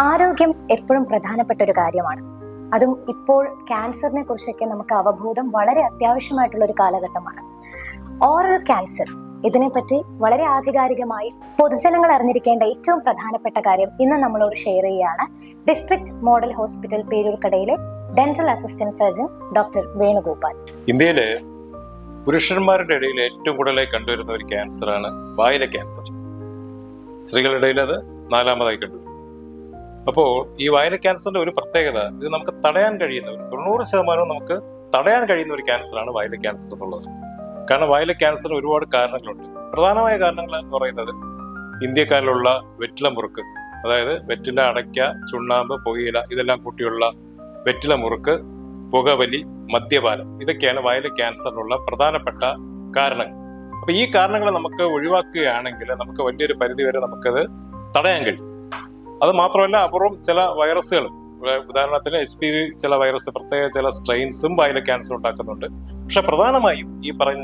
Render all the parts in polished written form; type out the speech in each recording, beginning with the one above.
ആരോഗ്യം എപ്പോഴും പ്രധാനപ്പെട്ട ഒരു കാര്യമാണ്. അതും ഇപ്പോൾ ക്യാൻസറിനെ കുറിച്ചൊക്കെ നമുക്ക് അവബോധം വളരെ അത്യാവശ്യമായിട്ടുള്ള ഒരു കാലഘട്ടമാണ്. ഓറൽ ക്യാൻസർ, ഇതിനെപ്പറ്റി വളരെ ആധികാരികമായി പൊതുജനങ്ങൾ അറിഞ്ഞിരിക്കേണ്ട ഏറ്റവും പ്രധാനപ്പെട്ട കാര്യം ഇന്ന് നമ്മളോട് ഷെയർ ചെയ്യുകയാണ് ഡിസ്ട്രിക്ട് മോഡൽ ഹോസ്പിറ്റൽ പേരൂർക്കടയിലെ dental assistant surgeon doctor Venugopal. ഇന്ത്യയിലെ പുരുഷന്മാരുടെ ഇടയിൽ ഏറ്റവും കൂടുതലായി കണ്ടുവരുന്ന ഒരു ക്യാൻസറാണ് വായിലെ ക്യാൻസർ. സ്ത്രീകളുടെ ഇടയിൽ അത് 4ാമതായി കണ്ടുവരും. അപ്പോൾ ഈ വായില ക്യാൻസറിന്റെ ഒരു പ്രത്യേകത, ഇത് നമുക്ക് തടയാൻ കഴിയുന്ന 90% നമുക്ക് തടയാൻ കഴിയുന്ന ഒരു ക്യാൻസറാണ് വായില ക്യാൻസർ എന്നുള്ളത്. കാരണം വായില ക്യാൻസറിന് ഒരുപാട് കാരണങ്ങളുണ്ട്. പ്രധാനമായ കാരണങ്ങൾ എന്ന് പറയുന്നത് ഇന്ത്യക്കാരിലുള്ള വെറ്റില മുറുക്ക്, അതായത് വെറ്റില, അടയ്ക്ക, ചുണ്ണാമ്പ്, പുകയില ഇതെല്ലാം കൂട്ടിയുള്ള വെറ്റില മുറുക്ക്, പുകവലി, മദ്യപാനം, ഇതൊക്കെയാണ് വായില ക്യാൻസറിനുള്ള പ്രധാനപ്പെട്ട കാരണങ്ങൾ. അപ്പൊ ഈ കാരണങ്ങൾ നമുക്ക് ഒഴിവാക്കുകയാണെങ്കിൽ നമുക്ക് വലിയൊരു പരിധി വരെ നമുക്കത് തടയാൻ കഴിയും. അത് മാത്രമല്ല, അപൂർവം ചില വൈറസുകളും, ഉദാഹരണത്തിന് HPV ചില വൈറസ്, പ്രത്യേക ചില സ്ട്രെയിൻസും വായില ക്യാൻസർ ഉണ്ടാക്കുന്നുണ്ട്. പക്ഷെ പ്രധാനമായും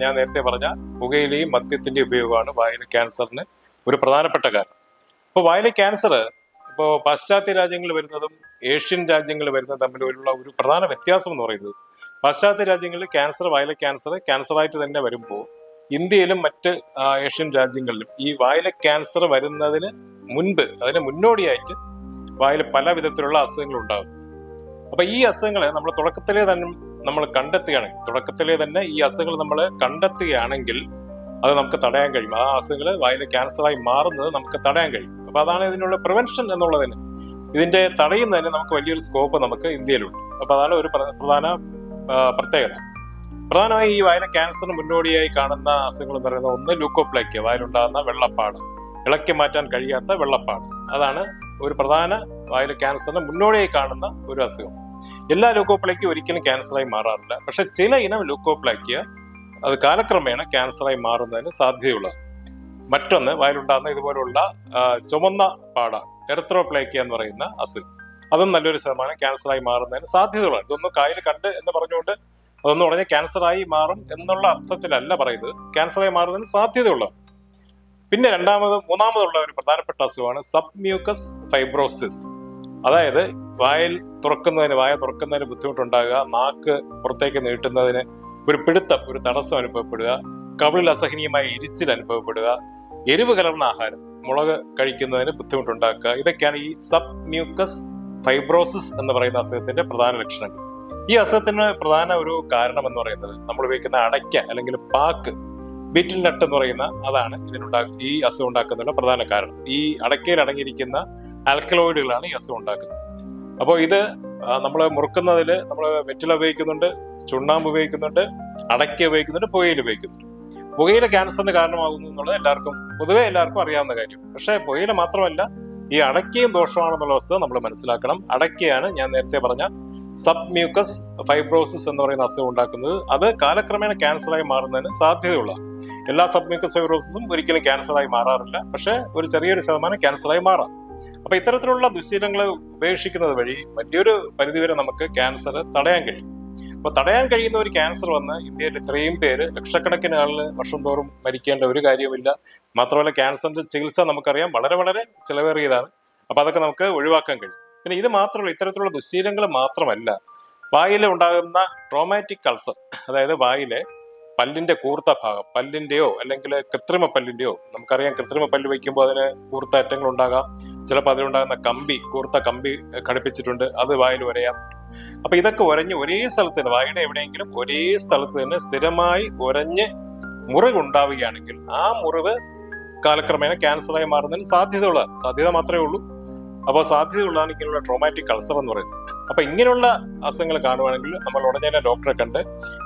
ഞാൻ നേരത്തെ പറഞ്ഞ പുകയിലെയും മദ്യത്തിന്റെയും ഉപയോഗമാണ് വായില ക്യാൻസറിന് ഒരു പ്രധാനപ്പെട്ട കാരണം. ഇപ്പോൾ വായില ക്യാൻസർ ഇപ്പോൾ പാശ്ചാത്യ രാജ്യങ്ങളിൽ വരുന്നതും ഏഷ്യൻ രാജ്യങ്ങളിൽ വരുന്നതും തമ്മിലുള്ള ഒരു പ്രധാന വ്യത്യാസം എന്ന് പറയുന്നത്, പാശ്ചാത്യ രാജ്യങ്ങളിൽ വായില ക്യാൻസറായിട്ട് തന്നെ വരുമ്പോൾ ഇന്ത്യയിലും മറ്റ് ഏഷ്യൻ രാജ്യങ്ങളിലും ഈ വായില ക്യാൻസർ വരുന്നതിന് മുൻപ്, അതിന് മുന്നോടിയായിട്ട് വായിൽ പല വിധത്തിലുള്ള അസുഖങ്ങൾ ഉണ്ടാകും. അപ്പൊ ഈ അസുഖങ്ങളെ നമ്മൾ തുടക്കത്തിലേ തന്നെ ഈ അസുഖങ്ങൾ നമ്മൾ കണ്ടെത്തുകയാണെങ്കിൽ അത് നമുക്ക് തടയാൻ കഴിയും. ആ അസുഖങ്ങൾ വായിലെ ക്യാൻസറായി മാറുന്നത് നമുക്ക് തടയാൻ കഴിയും. അപ്പൊ അതാണ് ഇതിനുള്ള പ്രിവെൻഷൻ എന്നുള്ളതിന്, ഇതിന്റെ തടയുന്നതിന് നമുക്ക് വലിയൊരു സ്കോപ്പ് നമുക്ക് ഇന്ത്യയിലുണ്ട്. അപ്പൊ അതാണ് ഒരു പ്രധാന പ്രത്യേകത. പ്രധാനമായി ഈ വായിലെ ക്യാൻസറിന് മുന്നോടിയായി കാണുന്ന അസുഖങ്ങൾ എന്ന് പറയുന്നത്, ഒന്ന് ലൂക്കോപ്ലേക്കിയ, വായിലുണ്ടാകുന്ന വെള്ളപ്പാട്, ഇളക്കി മാറ്റാൻ കഴിയാത്ത വെള്ളപ്പാട്. അതാണ് ഒരു പ്രധാന വായില ക്യാൻസറിന് മുന്നോടിയായി കാണുന്ന ഒരു അസുഖം. എല്ലാ ലൂക്കോപ്ലേക്കിയ ഒരിക്കലും ക്യാൻസറായി മാറാറില്ല. പക്ഷെ ചില ഇനം ലൂക്കോപ്ലേക്കിയ അത് കാലക്രമേണ ക്യാൻസറായി മാറുന്നതിന് സാധ്യതയുള്ളത്. മറ്റൊന്ന്, വായിലുണ്ടാകുന്ന ഇതുപോലുള്ള ചുമന്ന പാട, എറിത്രോപ്ലേക്കിയ എന്ന് പറയുന്ന അസുഖം, അതും നല്ലൊരു ശതമാനം ക്യാൻസറായി മാറുന്നതിന് സാധ്യതകളാണ്. ഇതൊന്നും കായൽ കണ്ട് എന്ന് പറഞ്ഞുകൊണ്ട് അതൊന്നും ഉടനെ ക്യാൻസറായി മാറും എന്നുള്ള അർത്ഥത്തിലല്ല പറയുന്നത്, ക്യാൻസറായി മാറുന്നതിന് സാധ്യതയുള്ളത്. പിന്നെ മൂന്നാമതുള്ള ഒരു പ്രധാനപ്പെട്ട അസുഖമാണ് സബ്മ്യൂക്കസ് ഫൈബ്രോസിസ്. അതായത് വായ തുറക്കുന്നതിന് ബുദ്ധിമുട്ടുണ്ടാകുക, നാക്ക് പുറത്തേക്ക് നീട്ടുന്നതിന് ഒരു പിടുത്തം, ഒരു തടസ്സം അനുഭവപ്പെടുക, കവിളിൽ അസഹനീയമായ എരിച്ചിൽ അനുഭവപ്പെടുക, എരിവ് കലർന്ന ആഹാരം, മുളക് കഴിക്കുന്നതിന് ബുദ്ധിമുട്ടുണ്ടാക്കുക, ഇതൊക്കെയാണ് ഈ സബ്മ്യൂക്കസ് ഫൈബ്രോസിസ് എന്ന് പറയുന്ന അസുഖത്തിന്റെ പ്രധാന ലക്ഷണങ്ങൾ. ഈ അസുഖത്തിന് പ്രധാന ഒരു കാരണം എന്ന് പറയുന്നത് നമ്മൾ ഉപയോഗിക്കുന്ന അടയ്ക്ക അല്ലെങ്കിൽ പാക്ക്, ബീറ്റിൽ നട്ട് എന്ന് പറയുന്ന, അതാണ് ഈ അസുഖം ഉണ്ടാക്കുന്നതിനുള്ള പ്രധാന കാരണം. ഈ അടയ്ക്കയിൽ അടങ്ങിയിരിക്കുന്ന ആൽക്കലോയിഡുകളാണ് ഈ അസുഖം ഉണ്ടാക്കുന്നത്. അപ്പോൾ ഇത് നമ്മൾ മുറുക്കുന്നതിൽ നമ്മൾ വെറ്റില ഉപയോഗിക്കുന്നുണ്ട്, ചുണ്ണാമ്പ് ഉപയോഗിക്കുന്നുണ്ട്, അടയ്ക്ക ഉപയോഗിക്കുന്നുണ്ട്, പുകയില ഉപയോഗിക്കുന്നുണ്ട്. പുകയില ക്യാൻസറിന് കാരണമാകുന്നു എന്നുള്ളത് പൊതുവെ എല്ലാവർക്കും അറിയാവുന്ന കാര്യം. പക്ഷേ പുകയില മാത്രമല്ല, ഈ അടയ്ക്കയും ദോഷമാണെന്നുള്ള വസ്തുത നമ്മൾ മനസ്സിലാക്കണം. അടയ്ക്കയാണ് ഞാൻ നേരത്തെ പറഞ്ഞ സബ്മ്യൂക്കസ് ഫൈബ്രോസിസ് എന്ന് പറയുന്ന അസുഖം ഉണ്ടാക്കുന്നത്. അത് കാലക്രമേണ ക്യാൻസറായി മാറുന്നതിന് സാധ്യതയുള്ളതാണ്. എല്ലാ സബ്മ്യൂക്കസ് ഫൈബ്രോസിസും ഒരിക്കലും ക്യാൻസറായി മാറാറില്ല, പക്ഷെ ഒരു ചെറിയൊരു ശതമാനം ക്യാൻസറായി മാറാം. അപ്പൊ ഇത്തരത്തിലുള്ള ദുശ്ശീലങ്ങൾ ഉപേക്ഷിക്കുന്നത് വഴി വലിയൊരു പരിധിവരെ നമുക്ക് ക്യാൻസർ തടയാൻ കഴിയും. അപ്പൊ തടയാൻ കഴിയുന്ന ഒരു ക്യാൻസർ വന്ന് ഇന്ത്യയിൽ ഇത്രയും പേര്, ലക്ഷക്കണക്കിന് ആളുകൾ വർഷം തോറും മരിക്കേണ്ട ഒരു കാര്യമില്ല. മാത്രമല്ല ക്യാൻസറിന്റെ ചികിത്സ നമുക്കറിയാം വളരെ വളരെ ചിലവേറിയതാണ്. അപ്പൊ അതൊക്കെ നമുക്ക് ഒഴിവാക്കാൻ കഴിയും. പിന്നെ ഇത് മാത്രമല്ല, ഇത്തരത്തിലുള്ള ദുശ്ശീലങ്ങൾ മാത്രമല്ല, വായിൽ ഉണ്ടാകുന്ന ട്രോമാറ്റിക് അൾസർ, അതായത് വായിലെ പല്ലിന്റെ കൂർത്ത ഭാഗം, പല്ലിന്റെയോ അല്ലെങ്കിൽ കൃത്രിമ പല്ലിന്റെയോ, നമുക്കറിയാം കൃത്രിമ പല്ല് വയ്ക്കുമ്പോൾ അതിന് കൂർത്ത അറ്റങ്ങൾ ഉണ്ടാകാം. ചിലപ്പോൾ അതിലുണ്ടാകുന്ന കൂർത്ത കമ്പി ഘടിപ്പിച്ചിട്ടുണ്ട്, അത് വായിൽ ഉരയാം. അപ്പൊ ഇതൊക്കെ ഉരഞ്ഞ് ഒരേ സ്ഥലത്ത് തന്നെ, വായുടെ എവിടെയെങ്കിലും ഒരേ സ്ഥലത്ത് തന്നെ സ്ഥിരമായി ഉരഞ്ഞ് മുറിവ് ഉണ്ടാവുകയാണെങ്കിൽ ആ മുറിവ് കാലക്രമേണ ക്യാൻസറായി മാറുന്നതിന് സാധ്യത മാത്രമേ ഉള്ളൂ. അപ്പോൾ സാധ്യതയുള്ളതാണ് ഇങ്ങനെയുള്ള ട്രോമാറ്റിക് അൾസർ എന്ന് പറയുന്നത്. അപ്പൊ ഇങ്ങനെയുള്ള അസുഖങ്ങൾ കാണുവാണെങ്കിൽ നമ്മൾ ഉടനെ തന്നെ ഡോക്ടറെ കണ്ട്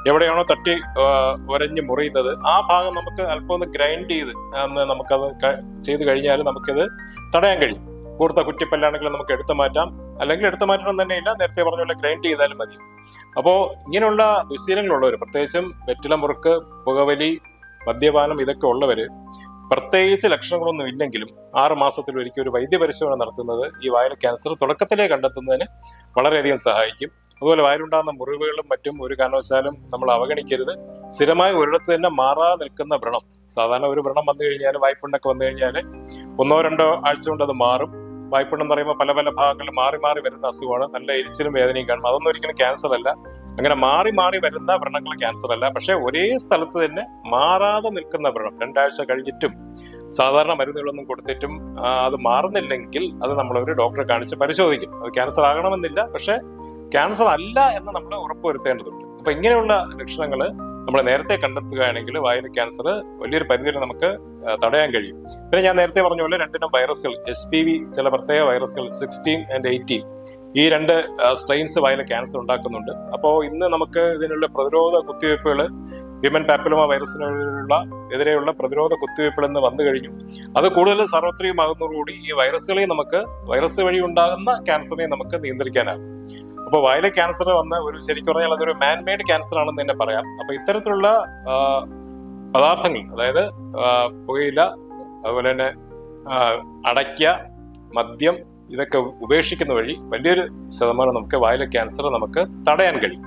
എവിടെയാണോ തട്ടി ഉരഞ്ഞ് മുറിയുന്നത് ആ ഭാഗം നമുക്ക് അല്പം ഒന്ന് ഗ്രൈൻഡ് നമുക്കത് ചെയ്ത് കഴിഞ്ഞാൽ നമുക്കിത് തടയാൻ കഴിയും. കൂർത്ത കുറ്റിപ്പല്ലാണെങ്കിൽ നമുക്ക് എടുത്തു മാറ്റാം, അല്ലെങ്കിൽ എടുത്തു മാറ്റണം തന്നെ ഇല്ല, നേരത്തെ പറഞ്ഞ പോലെ ഗ്രൈൻഡ് ചെയ്താലും മതി. അപ്പോൾ ഇങ്ങനെയുള്ള ദുശ്ശീലങ്ങളുള്ളവർ, പ്രത്യേകിച്ചും വെറ്റില മുറുക്ക്, പുകവലി, മദ്യപാനം ഇതൊക്കെ ഉള്ളവര്, പ്രത്യേകിച്ച് ലക്ഷണങ്ങളൊന്നും ഇല്ലെങ്കിലും 6 മാസത്തിലൊരിക്കൽ ഒരു വൈദ്യപരിശോധന നടത്തുന്നത് ഈ വായില ക്യാൻസർ തുടക്കത്തിലേ കണ്ടെത്തുന്നതിന് വളരെയധികം സഹായിക്കും. അതുപോലെ വായിലുണ്ടാകുന്ന മുറിവുകളും മറ്റും ഒരു കാരണവശാലും നമ്മൾ അവഗണിക്കരുത്. സ്ഥിരമായി ഒരിടത്ത് തന്നെ മാറാതെ നിൽക്കുന്ന വ്രണം, സാധാരണ ഒരു വ്രണം വന്നു കഴിഞ്ഞാൽ, വായ്പുണ്ടൊക്കെ വന്നു കഴിഞ്ഞാൽ 1-2 ആഴ്ച കൊണ്ട് അത് മാറും. വായ്പുണ്ണം എന്ന് പറയുമ്പോൾ പല പല ഭാഗങ്ങളിൽ മാറി മാറി വരുന്ന അസുഖമാണ്. നല്ല എരിച്ചിലും വേദനയും കാണും. അതൊന്നും ഒരിക്കലും ക്യാൻസർ അല്ല. അങ്ങനെ മാറി മാറി വരുന്ന വ്രണങ്ങൾ ക്യാൻസർ അല്ല. പക്ഷെ ഒരേ സ്ഥലത്ത് തന്നെ മാറാതെ നിൽക്കുന്ന വ്രണം 2 ആഴ്ച കഴിഞ്ഞിട്ടും സാധാരണ മരുന്നുകളൊന്നും കൊടുത്തിട്ടും അത് മാറുന്നില്ലെങ്കിൽ അത് നമ്മളൊരു ഡോക്ടറെ കാണിച്ച് പരിശോധിക്കും. അത് ക്യാൻസർ ആകണമെന്നില്ല, പക്ഷെ ക്യാൻസർ അല്ല എന്ന് നമ്മൾ ഉറപ്പുവരുത്തേണ്ടതുണ്ട്. അപ്പൊ ഇങ്ങനെയുള്ള ലക്ഷണങ്ങൾ നമ്മൾ നേരത്തെ കണ്ടെത്തുകയാണെങ്കിൽ വായിലെ ക്യാൻസർ വലിയൊരു പരിധിയിൽ നമുക്ക് തടയാൻ കഴിയും. പിന്നെ ഞാൻ നേരത്തെ പറഞ്ഞ പോലെ 2 വൈറസുകൾ, HPV, ചില പ്രത്യേക വൈറസുകൾ 16 and 18, ഈ 2 സ്ട്രെയിൻസ് വായിലെ ക്യാൻസർ ഉണ്ടാക്കുന്നുണ്ട്. അപ്പോൾ ഇന്ന് നമുക്ക് ഇതിനുള്ള പ്രതിരോധ കുത്തിവയ്പ്പുകൾ, ഹ്യൂമൻ പാപ്പിലോമ വൈറസിനുള്ള എതിരെയുള്ള പ്രതിരോധ കുത്തിവയ്പ്പുകൾ ഇന്ന് വന്നു കഴിഞ്ഞു. അത് കൂടുതൽ സാർവത്രികമാകുന്നതോടുകൂടി ഈ വൈറസ് വഴി ഉണ്ടാകുന്ന ക്യാൻസറിനെ നമുക്ക് നിയന്ത്രിക്കാനാകും. അപ്പോൾ വായിലെ ക്യാൻസർ വന്ന ശരിക്കും പറഞ്ഞാൽ അതൊരു മാൻമെയ്ഡ് ക്യാൻസർ ആണെന്ന് തന്നെ പറയാം. അപ്പൊ ഇത്തരത്തിലുള്ള പദാർത്ഥങ്ങൾ, അതായത് പുകയില, അതുപോലെ തന്നെ അടയ്ക്ക, മദ്യം, ഇതൊക്കെ ഉപേക്ഷിക്കുന്ന വഴി വലിയൊരു ശതമാനം നമുക്ക് വായിലെ ക്യാൻസർ നമുക്ക് തടയാൻ കഴിയും.